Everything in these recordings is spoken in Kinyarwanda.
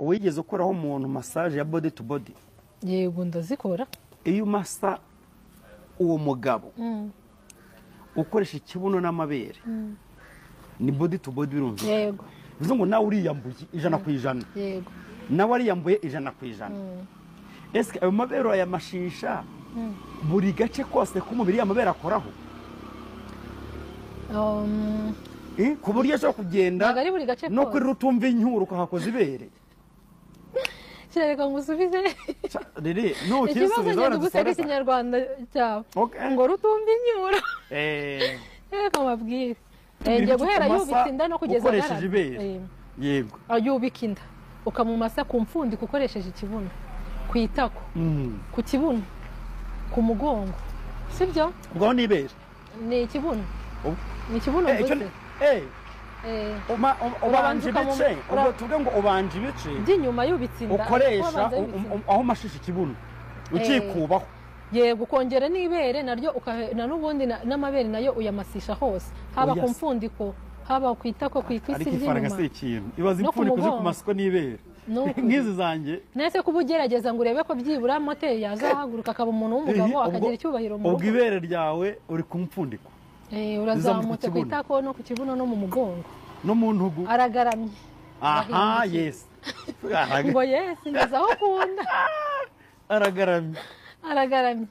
wigeze ukoraho umuntu massage ya body to body? Yego ndazikora. Iyo umasa uwo mugabo ukoresha ikibuno n'amabere ni body to body urumva? Yego. Bivuze ngo nawe uriyambuye 100%. Yego. Nawe ariyambuye 100%. Eske ayo mabere aya mashisha buri gace kose k'umubiri y'amabere akoraho? Ku buryo cyo kugenda no kuri rutumva inyuru ukahakoza ibere. Cyereka ngusubize. Rere no kisubiza wana guseka ikinyarwanda cyawe. Ngo rutumva inyuru. Reka mabwire. Ngiye guhera yubitse inda no kugeza ukoresheje ibere. Yego. Ayubika inda ukamumasa ku mfundi ukoresheje ikibuno, ku itako, ku kibuno, ku mugongo. Sibyo? Ubwo ni ibere. Ni ikibuno. Ni ikibuno gusa. Ubanje ibice, ubwo tuvuge ngo ubanje ibice by'inyuma yubitse inda ukoresha aho mashisha ikibuno ukikubaho. Yego, ukongera n'ibere naryo na n'ubundi n'amabere nayo uyamasisha hose, haba ku mfundiko, haba ku itako, ku ikisi ry'inyuma. Ariko ifaranga si ikintu, ibaza imfundiko zo kumasiko n'ibere nk'izi zanjye. Nese kubugerageza ngo urebe ko byibura moteri yazahaguruka akaba umuntu w'umugabo akagira icyubahiro mu rugo. Ubwo ibere ryawe uri ku mfundiko. Urazamutse ku itako no ku kibuno no mu mugongo no mu ntugu aragaramye. Aha, yes. Ngo yes ngazaho kunda aragaramye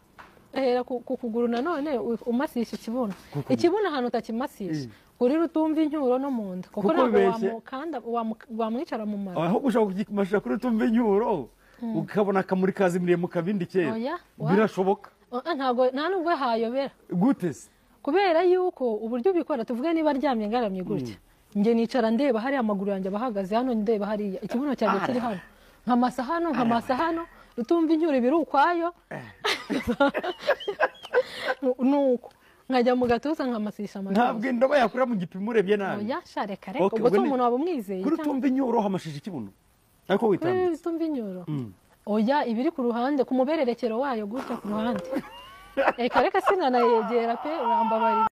ahera ku kuguru nanone umasisha ikibuno. Ikibuno ahantu utakimasisha kuri rutumva inyuro no mu nda kuko ntabwo wamukanda wamwicara mu mara. Aho gushaka kugimashisha kuri rutumva inyuro ukabona akamuri kazimiriye mu kabindi kera birashoboka. Nta nubwo hayobera gute se? Kubera yuko uburyo bikora tuvuge niba aryamye ngaramye gutya nge nicara ndeba hari amaguru yanjye bahagaze hano ndeba hari ikibuno cyanjye kiri hano nkamasa hano rutumva inyuro biri ukwayo nuko nkajya mu gatuza nkamasisha amaraso. Ntabwo indobo yakura mu gipimo urebye nabi. Oya share kare ubwo to umuntu waba umwizeye. Kuri rutumva inyuro hamashisha ikibuno ariko witambitse. Rutumva inyuro oya ibiri ku ruhande ku mubererekero wayo gutya ku ruhande. Reka sinanayegera pe urambabarira.